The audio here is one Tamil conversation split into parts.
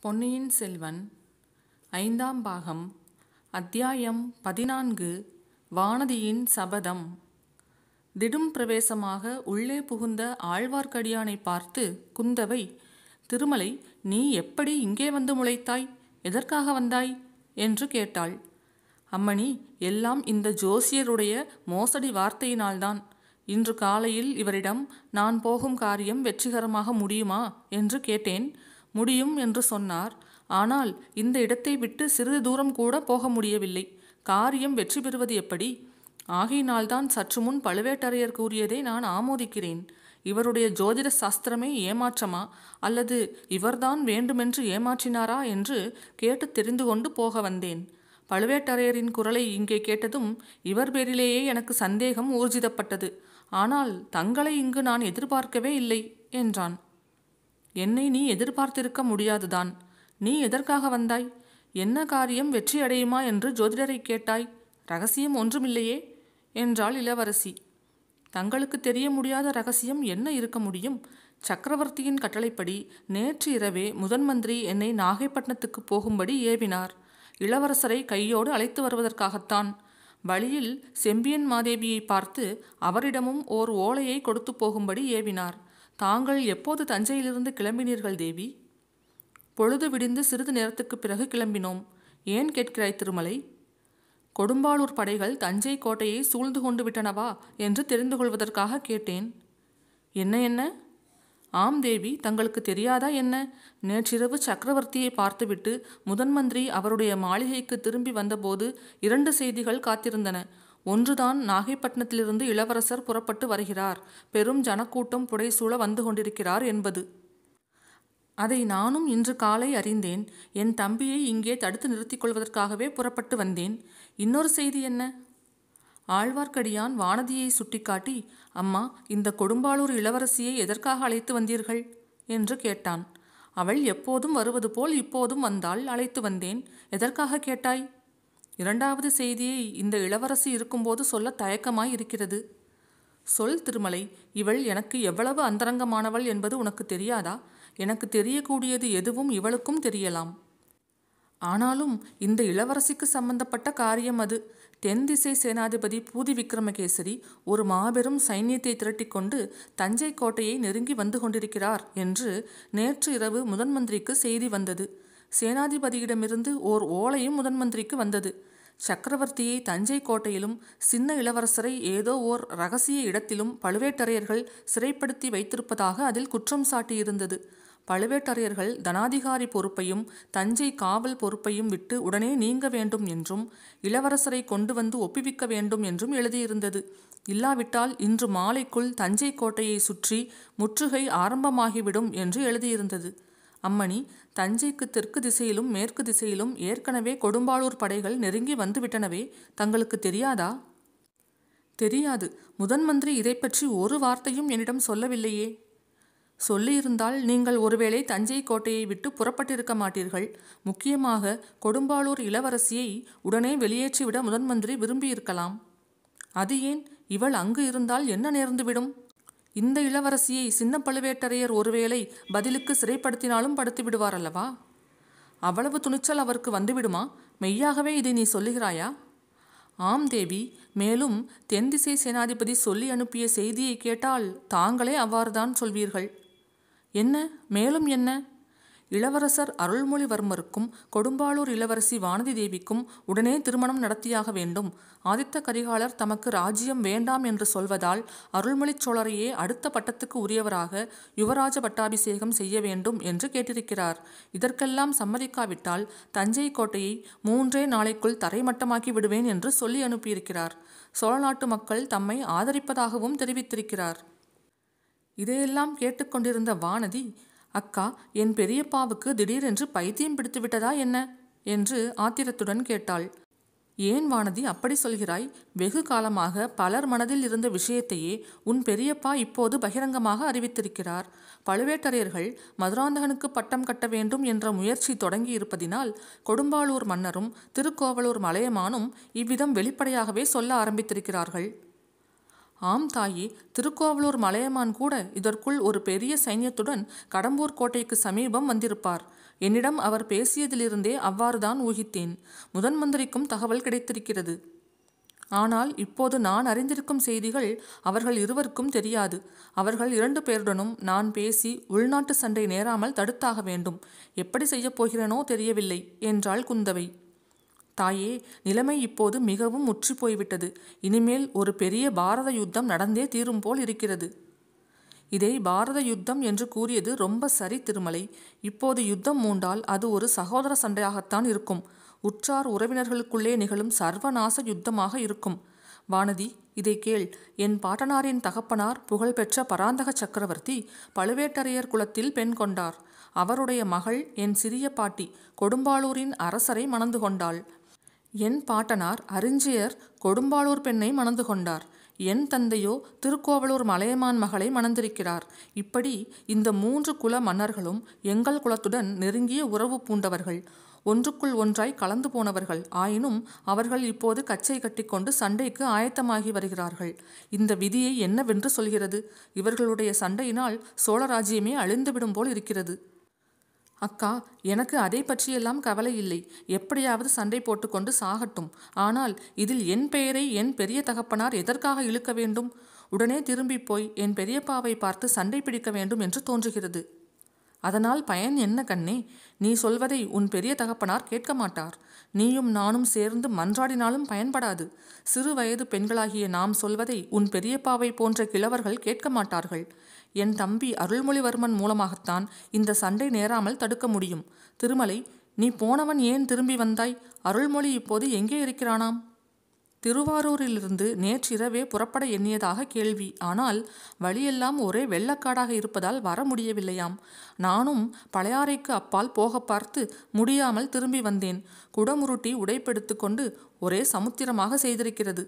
பொன்னியின் செல்வன் ஐந்தாம் பாகம் அத்தியாயம் 14 வானதியின் சபதம். திடும் பிரவேசமாக உள்ளே புகுந்த ஆழ்வார்க்கடியானை பார்த்து குந்தவை, திருமலை, நீ எப்படி இங்கே வந்து முளைத்தாய்? எதற்காக வந்தாய் என்று கேட்டாள். அம்மணி, எல்லாம் இந்த ஜோசியருடைய மோசடி வார்த்தையினால்தான். இன்று காலையில் இவரிடம் நான் போகும் காரியம் வெற்றிகரமாக முடியுமா என்று கேட்டேன். முடியும் என்று சொன்னார். ஆனால் இந்த இடத்தை விட்டு சிறிது தூரம் கூட போக முடியவில்லை. காரியம் வெற்றி பெறுவது எப்படி? ஆகையினால்தான் சற்று முன் பழுவேட்டரையர் கூறியதை நான் ஆமோதிக்கிறேன். இவருடைய ஜோதிட சாஸ்திரமே ஏமாற்றமா, அல்லது இவர்தான் வேண்டுமென்று ஏமாற்றினாரா என்று கேட்டு தெரிந்து கொண்டு போக வந்தேன். பழுவேட்டரையரின் குரலை இங்கே கேட்டதும் இவர் பேரிலேயே எனக்கு சந்தேகம் ஊர்ஜிதப்பட்டது. ஆனால் தங்களை இங்கு நான் எதிர்பார்க்கவே இல்லை என்றான். என்னை நீ எதிர்பார்த்திருக்க முடியாதுதான். நீ எதற்காக வந்தாய்? என்ன காரியம் வெற்றி அடையுமா என்று ஜோதிடரை கேட்டாய்? ரகசியம் ஒன்றுமில்லையே என்றாள் இளவரசி. தங்களுக்கு தெரிய முடியாத ரகசியம் என்ன இருக்க முடியும்? சக்கரவர்த்தியின் கட்டளைப்படி நேற்று இரவே முதன்மந்திரி என்னை நாகைப்பட்டினத்துக்கு போகும்படி ஏவினார். இளவரசரை கையோடு அழைத்து வருவதற்காகத்தான். வழியில் செம்பியன் மாதேவியை பார்த்து அவரிடமும் ஓர் ஓலையை கொடுத்து போகும்படி ஏவினார். தாங்கள் எப்போது தஞ்சையிலிருந்து கிளம்பினீர்கள் தேவி? பொழுது விடிந்து சிறிது நேரத்துக்கு பிறகு கிளம்பினோம். ஏன் கேட்கிறாய் திருமலை? கொடும்பாளூர் படைகள் தஞ்சை கோட்டையை சூழ்ந்து கொண்டு விட்டனவா என்று தெரிந்து கொள்வதற்காக கேட்டேன். என்ன என்ன? ஆம் தேவி, தங்களுக்கு தெரியாதா என்ன? நேற்றிரவு சக்கரவர்த்தியை பார்த்துவிட்டு முதன்மந்திரி அவருடைய மாளிகைக்கு திரும்பி வந்தபோது 2 செய்திகள் காத்திருந்தன. ஒன்றுதான், நாகைப்பட்டினத்திலிருந்து இளவரசர் புறப்பட்டு வருகிறார், பெரும் ஜனக்கூட்டம் புடைசூழ வந்து கொண்டிருக்கிறார் என்பது. அதை நானும் இன்று காலை அறிந்தேன். என் தம்பியை இங்கே தடுத்து நிறுத்திக் கொள்வதற்காகவே புறப்பட்டு வந்தேன். இன்னொரு செய்தி என்ன? ஆழ்வார்க்கடியான் வானதியை சுட்டிக்காட்டி, அம்மா, இந்த கொடும்பாளூர் இளவரசியை எதற்காக அழைத்து வந்தீர்கள் என்று கேட்டான். அவள் எப்போதும் வருவது போல் இப்போதும் வந்தாள், அழைத்து வந்தேன். எதற்காக கேட்டாய்? 2வது செய்தியை இந்த இளவரசி இருக்கும்போது சொல்ல தயக்கமாய் இருக்கிறது. சொல் திருமலை, இவள் எனக்கு எவ்வளவு அந்தரங்கமானவள் என்பது உனக்கு தெரியாதா? எனக்கு தெரியக்கூடியது எதுவும் இவளுக்கும் தெரியலாம். ஆனாலும் இந்த இளவரசிக்கு சம்பந்தப்பட்ட காரியம் அது. தென் திசை சேனாதிபதி பூதி விக்ரமகேசரி ஒரு மாபெரும் சைன்யத்தை திரட்டிக்கொண்டு தஞ்சை கோட்டையை நெருங்கி வந்து கொண்டிருக்கிறார் என்று நேற்று இரவு முதன்மந்திரிக்கு செய்தி வந்தது. சேனாதிபதியிடமிருந்து ஓர் ஓலையும் முதன்மந்திரிக்கு வந்தது. சக்கரவர்த்தியை தஞ்சை கோட்டையிலும் சின்ன இளவரசரை ஏதோ ஓர் இரகசிய இடத்திலும் பழுவேட்டரையர்கள் சிறைப்படுத்தி வைத்திருப்பதாக அதில் குற்றம் சாட்டியிருந்தது. பழுவேட்டரையர்கள் தனாதிகாரி பொறுப்பையும் தஞ்சை காவல் பொறுப்பையும் விட்டு உடனே நீங்க வேண்டும் என்றும் இளவரசரை கொண்டு வந்து ஒப்புவிக்க வேண்டும் என்றும் எழுதியிருந்தது. இல்லாவிட்டால் இன்று மாலைக்குள் தஞ்சை கோட்டையை சுற்றி முற்றுகை ஆரம்பமாகிவிடும் என்று எழுதியிருந்தது. அம்மணி, தஞ்சைக்கு தெற்கு திசையிலும் மேற்கு திசையிலும் ஏற்கனவே கொடும்பாளூர் படைகள் நெருங்கி வந்துவிட்டனவே, தங்களுக்கு தெரியாதா? தெரியாது. முதன்மந்திரி இதை பற்றி ஒரு வார்த்தையும் என்னிடம் சொல்லவில்லையே. சொல்லியிருந்தால் நீங்கள் ஒருவேளை தஞ்சை கோட்டையை விட்டு புறப்பட்டிருக்க மாட்டீர்கள். முக்கியமாக கொடும்பாளூர் இளவரசியை உடனே வெளியேற்றிவிட முதன்மந்திரி விரும்பியிருக்கலாம். அது ஏன்? இவள் அங்கு இருந்தால் என்ன நேர்ந்துவிடும்? இந்த இளவரசியை சின்ன பழுவேட்டரையர் ஒருவேளை பதிலுக்கு சிறைப்படுத்தினாலும் படுத்தி விடுவார் அல்லவா? அவ்வளவு துணிச்சல் அவருக்கு வந்துவிடுமா? மெய்யாகவே இதை நீ சொல்லுகிறாயா? ஆம் தேவி. மேலும் தென் திசை சேனாதிபதி சொல்லி அனுப்பிய செய்தியை கேட்டால் தாங்களே அவ்வாறுதான் சொல்வீர்கள். என்ன? மேலும் என்ன? இளவரசர் அருள்மொழிவர்மருக்கும் கொடும்பாளூர் இளவரசி வானதி தேவிக்கும் உடனே திருமணம் நடத்தியாக வேண்டும். ஆதித்த கரிகாலர் தமக்கு ராஜ்யம் வேண்டாம் என்று சொல்வதால் அருள்மொழி சோழரையே அடுத்த பட்டத்துக்கு உரியவராக யுவராஜ பட்டாபிஷேகம் செய்ய வேண்டும் என்று கேட்டிருக்கிறார். இதற்கெல்லாம் சம்மதிக்காவிட்டால் தஞ்சை கோட்டையை 3 நாளைக்குள் தரைமட்டமாக்கி விடுவேன் என்று சொல்லி அனுப்பியிருக்கிறார். சோழ நாட்டு மக்கள் தம்மை ஆதரிப்பதாகவும் தெரிவித்திருக்கிறார். இதையெல்லாம் கேட்டுக்கொண்டிருந்த வானதி, அக்கா, என் பெரியப்பாவுக்கு திடீரென்று பைத்தியம் பிடித்து விட்டதா என்ன என்று ஆத்திரத்துடன் கேட்டாள். ஏன் வானதி அப்படி சொல்கிறாய்? வெகு காலமாக பலர் மனதில் இருந்த விஷயத்தையே உன் பெரியப்பா இப்போது பகிரங்கமாக அறிவித்திருக்கிறார். பழுவேட்டரையர்கள் மதுராந்தகனுக்கு பட்டம் கட்ட வேண்டும் என்ற முயற்சி தொடங்கி இருப்பதினால் கொடும்பாளூர் மன்னரும் திருக்கோவலூர் மலையமானும் இவ்விதம் வெளிப்படையாகவே சொல்ல ஆரம்பித்திருக்கிறார்கள். ஆம் தாயே, திருக்கோவலூர் மலையமான் கூட இதற்குள் ஒரு பெரிய சைன்யத்துடன் கடம்பூர் கோட்டைக்கு சமீபம் வந்திருப்பார். என்னிடம் அவர் பேசியதிலிருந்தே அவ்வாறுதான் ஊகித்தேன். முதன் மந்திரிக்கும் தகவல் கிடைத்திருக்கிறது. ஆனால் இப்போது நான் அறிந்திருக்கும் செய்திகள் அவர்கள் இருவருக்கும் தெரியாது. அவர்கள் 2 பேருடனும் நான் பேசி உள்நாட்டு சண்டை நேராமல் தடுத்தாக வேண்டும். எப்படி செய்யப்போகிறேனோ தெரியவில்லை என்றாள் குந்தவை. தாயே, நிலைமை இப்போது மிகவும் முற்றி போய்விட்டது. இனிமேல் ஒரு பெரிய பாரத யுத்தம் நடந்தே தீரும் போல் இருக்கிறது. இதை பாரத யுத்தம் என்று கூறியது ரொம்ப சரி திருமலை. இப்போது யுத்தம் மூண்டால் அது ஒரு சகோதர சண்டையாகத்தான் இருக்கும். உற்றார் உறவினர்களுக்குள்ளே நிகழும் சர்வநாச யுத்தமாக இருக்கும். வானதி, இதை கேள். என் பாட்டனாரின் தகப்பனார் புகழ்பெற்ற பராந்தக சக்கரவர்த்தி பழுவேட்டரையர் குலத்தில் பெண் கொண்டார். அவருடைய மகள் என் சிறிய பாட்டி கொடும்பாளூரின் அரசரை மணந்து கொண்டாள். என் பாட்டனார் அரிஞ்சியர் கொடும்பாளூர் பெண்ணை மணந்து கொண்டார். என் தந்தையோ திருக்கோவலூர் மலையமான் மகளை மணந்திருக்கிறார். இப்படி இந்த 3 குல மன்னர்களும் எங்கள் குலத்துடன் நெருங்கிய உறவு பூண்டவர்கள். ஒன்றுக்குள் ஒன்றாய் கலந்து போனவர்கள். ஆயினும் அவர்கள் இப்போது கச்சை கட்டிக்கொண்டு சண்டைக்கு ஆயத்தமாகி வருகிறார்கள். இந்த விதியை என்னவென்று சொல்கிறது? இவர்களுடைய சண்டையினால் சோழராஜ்யமே அழிந்துவிடும் போல் இருக்கிறது. அக்கா, எனக்கு அதை பற்றியெல்லாம் கவலை இல்லை. எப்படியாவது சண்டை போட்டுக்கொண்டு சாகட்டும். ஆனால் இதில் என் பெயரை என் பெரிய தகப்பனார் எதற்காக இழுக்க வேண்டும்? உடனே திரும்பி போய் என் பெரியப்பாவை பார்த்து சண்டை பிடிக்க வேண்டும் என்று தோன்றுகிறது. அதனால் பயன் என்ன கண்ணே? நீ சொல்வதை உன் பெரிய தகப்பனார் கேட்க மாட்டார். நீயும் நானும் சேர்ந்து மன்றாடினாலும் பயன்படாது. சிறு வயது பெண்களாகிய நாம் சொல்வதை உன் பெரியப்பாவை போன்ற கிழவர்கள் கேட்க மாட்டார்கள். என் தம்பி அருள்மொழிவர்மன் மூலமாகத்தான் இந்த சண்டை நேராமல் தடுக்க முடியும். திருமலை, நீ போனவன் ஏன் திரும்பி வந்தாய்? அருள்மொழி இப்போது எங்கே இருக்கிறானாம்? திருவாரூரிலிருந்து நேற்றிரவே புறப்பட எண்ணியதாக கேள்வி. ஆனால் வழியெல்லாம் ஒரே வெள்ளக்காடாக இருப்பதால் வர முடியவில்லையாம். நானும் பழையாறைக்கு அப்பால் போக பார்த்து முடியாமல் திரும்பி வந்தேன். குடமுருட்டி உடைப்பெடுத்து கொண்டு ஒரே சமுத்திரமாக செய்திருக்கிறது.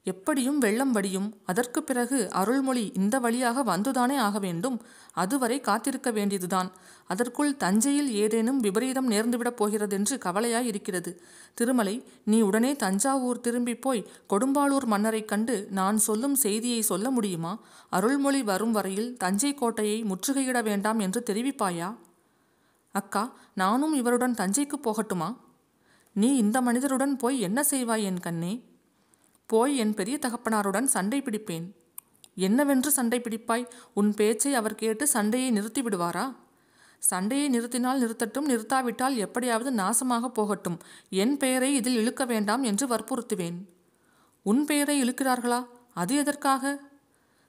எப்படியும் வெள்ளம் வடியும். அதற்கு பிறகு அருள்மொழி இந்த வழியாக வந்துதானே ஆக வேண்டும். அதுவரை காத்திருக்க வேண்டியதுதான். அதற்குள் தஞ்சையில் ஏதேனும் விபரீதம் நேர்ந்துவிடப் போகிறதென்று கவலையாய் இருக்கிறது. திருமலை, நீ உடனே தஞ்சாவூர் திரும்பி போய் கொடும்பாளூர் மன்னரை கண்டு நான் சொல்லும் செய்தியை சொல்ல முடியுமா? அருள்மொழி வரும் வரையில் தஞ்சை கோட்டையை முற்றுகையிட வேண்டாம் என்று தெரிவிப்பாயா? அக்கா, நானும் இவருடன் தஞ்சைக்கு போகட்டுமா? நீ இந்த மனிதருடன் போய் என்ன செய்வாய் என் கண்ணே? போய் என் பெரிய தகப்பனாருடன் சண்டை பிடிப்பேன். என்னவென்று சண்டை பிடிப்பாய்? உன் பேச்சை அவர் கேட்டு சண்டையை நிறுத்தி விடுவாரா? சண்டையை நிறுத்தினால் நிறுத்தட்டும், நிறுத்தாவிட்டால் எப்படியாவது நாசமாக போகட்டும். என் பெயரை இதில் இழுக்க வேண்டாம் என்று வற்புறுத்துவேன். உன் பெயரை இழுக்கிறார்களா? அது எதற்காக?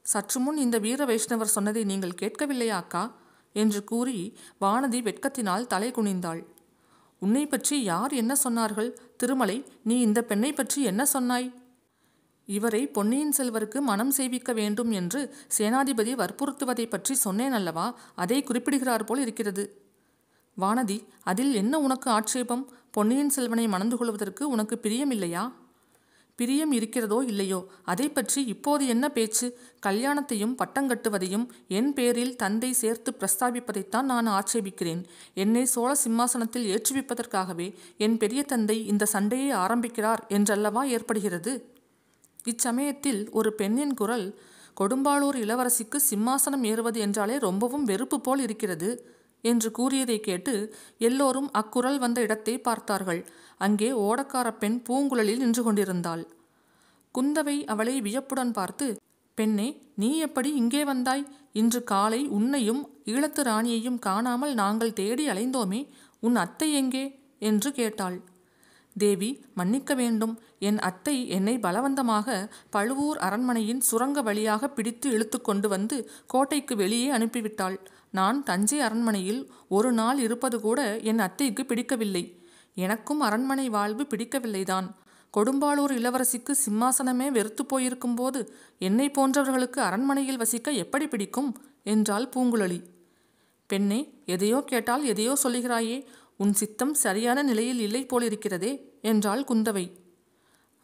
சற்று முன் இந்த வீர வைஷ்ணவர் சொன்னதை நீங்கள் கேட்கவில்லையா அக்கா? என்று கூறி வானதி வெட்கத்தினால் தலை குனிந்தாள். உன்னை பற்றி யார் என்ன சொன்னார்கள்? திருமலை, நீ இந்த பெண்ணை பற்றி என்ன சொன்னாய்? இவரை பொன்னியின் செல்வருக்கு மனம் செய்விக்க வேண்டும் என்று சேனாதிபதி வற்புறுத்துவதை பற்றி சொன்னேன் அல்லவா? அதை குறிப்பிடுகிறார் போல் இருக்கிறது. வானதி, அதில் என்ன உனக்கு ஆட்சேபம்? பொன்னியின் செல்வனை மணந்து கொள்வதற்கு உனக்கு பிரியமில்லையா? பிரியம் இருக்கிறதோ இல்லையோ, அதை பற்றி இப்போது என்ன பேச்சு? கல்யாணத்தையும் பட்டங்கட்டுவதையும் என் பேரில் தந்தை சேர்த்து பிரஸ்தாபிப்பதைத்தான் நான் ஆட்சேபிக்கிறேன். என்னை சோழ சிம்மாசனத்தில் ஏற்றுவிப்பதற்காகவே என் பெரிய தந்தை இந்த சண்டையை ஆரம்பிக்கிறார் என்றல்லவா ஏற்படுகிறது. இச்சமயத்தில் ஒரு பெண்ணின் குரல், கொடும்பாளூர் இளவரசிக்கு சிம்மாசனம் ஏறுவது என்றாலே ரொம்பவும் வெறுப்பு போல் இருக்கிறது என்று கூறியதை கேட்டு எல்லோரும் அக்குரல் வந்த இடத்தை பார்த்தார்கள். அங்கே ஓடக்கார பெண் பூங்குழலில் நின்று கொண்டிருந்தாள். குந்தவை அவளை வியப்புடன் பார்த்து, பெண்ணே, நீ எப்படி இங்கே வந்தாய்? இன்று காலை உன்னையும் ஈழத்து ராணியையும் காணாமல் நாங்கள் தேடி அலைந்தோமே, உன் அத்தை எங்கே என்று கேட்டாள். தேவி, மன்னிக்க வேண்டும். என் அத்தை என்னை பலவந்தமாக பழுவூர் அரண்மனையின் சுரங்க வழியாக பிடித்து இழுத்து கொண்டு வந்து கோட்டைக்கு வெளியே அனுப்பிவிட்டாள். நான் தஞ்சை அரண்மனையில் ஒரு நாள் இருப்பது கூட என் அத்தைக்கு பிடிக்கவில்லை. எனக்கும் அரண்மனை வாழ்வு பிடிக்கவில்லைதான். கொடும்பாளூர் இளவரசிக்கு சிம்மாசனமே வெறுத்து போயிருக்கும் போது என்னை போன்றவர்களுக்கு அரண்மனையில் வசிக்க எப்படி பிடிக்கும் என்றாள் பூங்குழலி. பெண்ணே, எதையோ கேட்டால் எதையோ சொல்லுகிறாயே. உன் சித்தம் சரியான நிலையில் இல்லை போலிருக்கிறதே என்றாள் குந்தவை.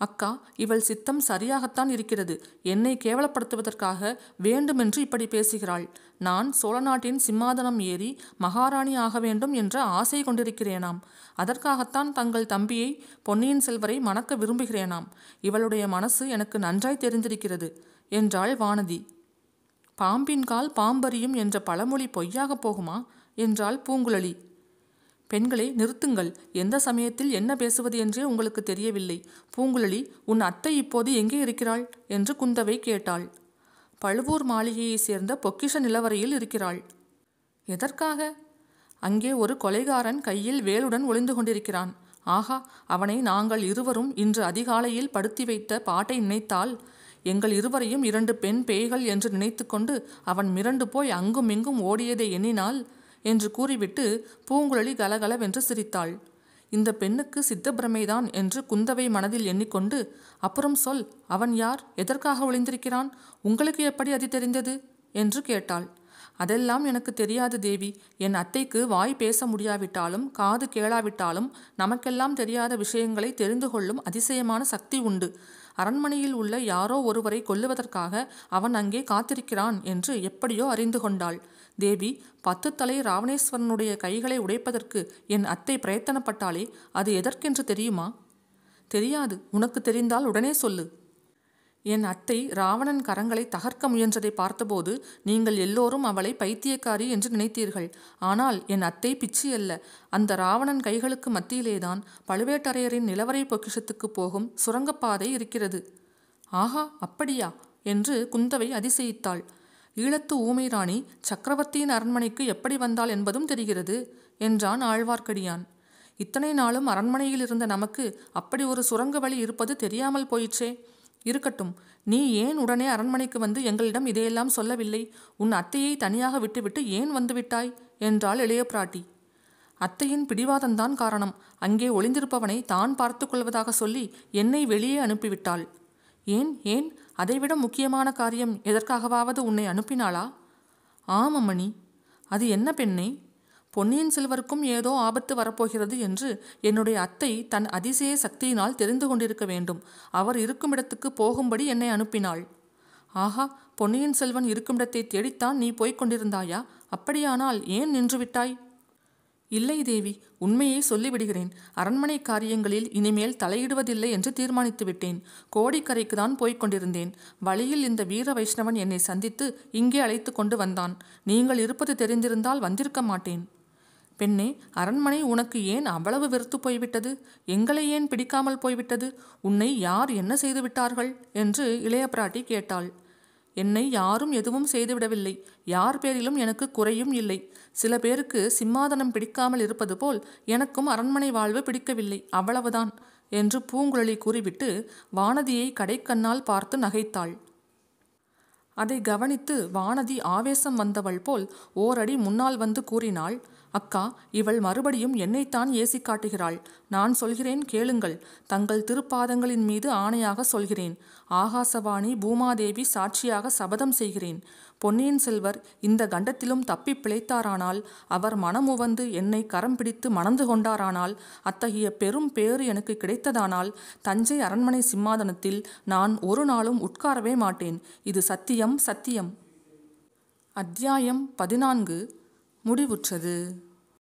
அக்கா, இவள் சித்தம் சரியாகத்தான் இருக்கிறது. என்னை கேவலப்படுத்துவதற்காக வேண்டுமென்று இப்படி பேசுகிறாள். நான் சோழ நாட்டின் சிம்மாதனம் ஏறி மகாராணி ஆக வேண்டும் என்ற ஆசை கொண்டிருக்கிறேனாம். அதற்காகத்தான் தங்கள் தம்பியை பொன்னியின் செல்வரை மணக்க விரும்புகிறேனாம். இவளுடைய மனசு எனக்கு நன்றாய் தெரிந்திருக்கிறது என்றாள் வானதி. பாம்பின் கால் பாம்பறியும் என்ற பழமொழி பொய்யாக போகுமா என்றாள் பூங்குழலி. பெண்களே, நிறுத்துங்கள். எந்த சமயத்தில் என்ன பேசுவது என்றே உங்களுக்கு தெரியவில்லை. பூங்குழலி, உன் அத்தை இப்போது எங்கே இருக்கிறாள் என்று குந்தவை கேட்டாள். பழுவூர் மாளிகையைச் சேர்ந்த பொக்கிஷ நிலவரையில் இருக்கிறாள். எதற்காக? அங்கே ஒரு கொலைகாரன் கையில் வேலுடன் ஒளிந்து கொண்டிருக்கிறான். ஆகா, அவனை நாங்கள் இருவரும் இன்று அதிகாலையில் படுத்தி வைத்த பாட்டை நினைத்தால் எங்கள் இருவரையும் 2 பெண் பேய்கள் என்று நினைத்து கொண்டு அவன் மிரண்டு போய் அங்கும் இங்கும் ஓடியதை எண்ணினாள் என்று கூறிவிட்டு பூங்குழலி கலகலவென்று சிரித்தாள். இந்த பெண்ணுக்கு சித்தப்பிரமைதான் என்று குந்தவை மனதில் எண்ணிக்கொண்டு, அப்புறம் சொல், அவன் யார்? எதற்காக ஒளிந்திருக்கிறான்? உங்களுக்கு எப்படி அது தெரிந்தது என்று கேட்டாள். அதெல்லாம் எனக்கு தெரியாது தேவி. என் அத்தைக்கு வாய் பேச முடியாவிட்டாலும் காது கேளாவிட்டாலும் நமக்கெல்லாம் தெரியாத விஷயங்களை தெரிந்து கொள்ளும் அதிசயமான சக்தி உண்டு. அரண்மனையில் உள்ள யாரோ ஒருவரை கொல்லுவதற்காக அவன் அங்கே காத்திருக்கிறான் என்று எப்படியோ அறிந்து கொண்டாள். தேவி, 10 தலை ராவணேஸ்வரனுடைய கைகளை உடைப்பதற்கு என் அத்தை பிரயத்தனப்பட்டாலே அது எதற்கென்று தெரியுமா? தெரியாது. உனக்கு தெரிந்தால் உடனே சொல்லு. என் அத்தை ராவணன் கரங்களை தகர்க்க முயன்றதை பார்த்தபோது நீங்கள் எல்லோரும் அவளை பைத்தியக்காரி என்று நினைத்தீர்கள். ஆனால் என் அத்தை பிச்சி அல்ல. அந்த ராவணன் கைகளுக்கு மத்தியிலேதான் பழுவேட்டரையரின் நிலவரை பொக்கிஷத்துக்கு போகும் சுரங்கப்பாதை இருக்கிறது. ஆஹா, அப்படியா என்று குந்தவை அதிசயித்தாள். ஈழத்து ஊமை ராணி சக்கரவர்த்தியின் அரண்மனைக்கு எப்படி வந்தாள் என்பதும் தெரிகிறது என்றான் ஆழ்வார்க்கடியான். இத்தனை நாளும் அரண்மனையில் இருந்த நமக்கு அப்படி ஒரு சுரங்க வழி இருப்பது தெரியாமல் போயிற்றே. இருக்கட்டும், நீ ஏன் உடனே அரண்மனைக்கு வந்து எங்களிடம் இதையெல்லாம் சொல்லவில்லை? உன் அத்தையை தனியாக விட்டுவிட்டு ஏன் வந்துவிட்டாய் என்றாள் இளைய பிராட்டி. அத்தையின் பிடிவாதந்தான் காரணம். அங்கே ஒளிந்திருப்பவனை தான் பார்த்து கொள்வதாக சொல்லி என்னை வெளியே அனுப்பிவிட்டாள். ஏன் ஏன் அதைவிட முக்கியமான காரியம் எதற்காகவாவது உன்னை அனுப்பினாளா? ஆமம்மணி. அது என்ன பெண்ணே? பொன்னியின் செல்வருக்கும் ஏதோ ஆபத்து வரப்போகிறது என்று என்னுடைய அத்தை தன் அதிசய சக்தியினால் தெரிந்து கொண்டிருக்க வேண்டும். அவர் இருக்குமிடத்துக்கு போகும்படி என்னை அனுப்பினாள். ஆஹா, பொன்னியின் செல்வன் இருக்குமிடத்தை தேடித்தான் நீ போய்க் கொண்டிருந்தாயா? அப்படியானால் ஏன் நின்றுவிட்டாய்? இல்லை தேவி, உண்மையை சொல்லிவிடுகிறேன். அரண்மனை காரியங்களில் இனிமேல் தலையிடுவதில்லை என்று தீர்மானித்து விட்டேன். கோடிக்கரைக்கு தான் போய்க் கொண்டிருந்தேன். வழியில் இந்த வீர வைஷ்ணவன் என்னை சந்தித்து இங்கே அழைத்து கொண்டு வந்தான். நீங்கள் இருப்பது தெரிந்திருந்தால் வந்திருக்க மாட்டேன். பெண்ணே, அரண்மனை உனக்கு ஏன் அவ்வளவு வெறுத்து போய்விட்டது? எங்களை ஏன் பிடிக்காமல் போய்விட்டது? உன்னை யார் என்ன செய்து விட்டார்கள் என்று இளைய பிராட்டி கேட்டாள். என்னை யாரும் எதுவும் செய்துவிடவில்லை. யார் பேரிலும் எனக்கு குறையும் இல்லை. சில பேருக்கு சிம்மாதனம் பிடிக்காமல் இருப்பது போல் எனக்கும் அரண்மனை வாழ்வு பிடிக்கவில்லை, அவ்வளவுதான் என்று பூங்குழலி கூறிவிட்டு வானதியை கடைக்கண்ணால் பார்த்து நகைத்தாள். அதை கவனித்து வானதி ஆவேசம் வந்தவள் போல் ஓரடி முன்னால் வந்து கூறினாள், அக்கா, இவள் மறுபடியும் என்னைத்தான் ஏசி காட்டுகிறாள். நான் சொல்கிறேன் கேளுங்கள். தங்கள் திருப்பாதங்களின் மீது ஆணையாக சொல்கிறேன். ஆகாசவாணி பூமாதேவி சாட்சியாக சபதம் செய்கிறேன். பொன்னியின் செல்வர் இந்த கண்டத்திலும் தப்பி பிழைத்தாரானால், அவர் மனமுவந்து என்னை கரம் பிடித்து மணந்து கொண்டாரானால், அத்தகைய பெரும் பேறு எனக்கு கிடைத்ததானால் தஞ்சை அரண்மனை சிம்மாதனத்தில் நான் ஒரு நாளும் உட்காரவே மாட்டேன். இது சத்தியம், சத்தியம். அத்தியாயம் 14 முடிவுற்றது.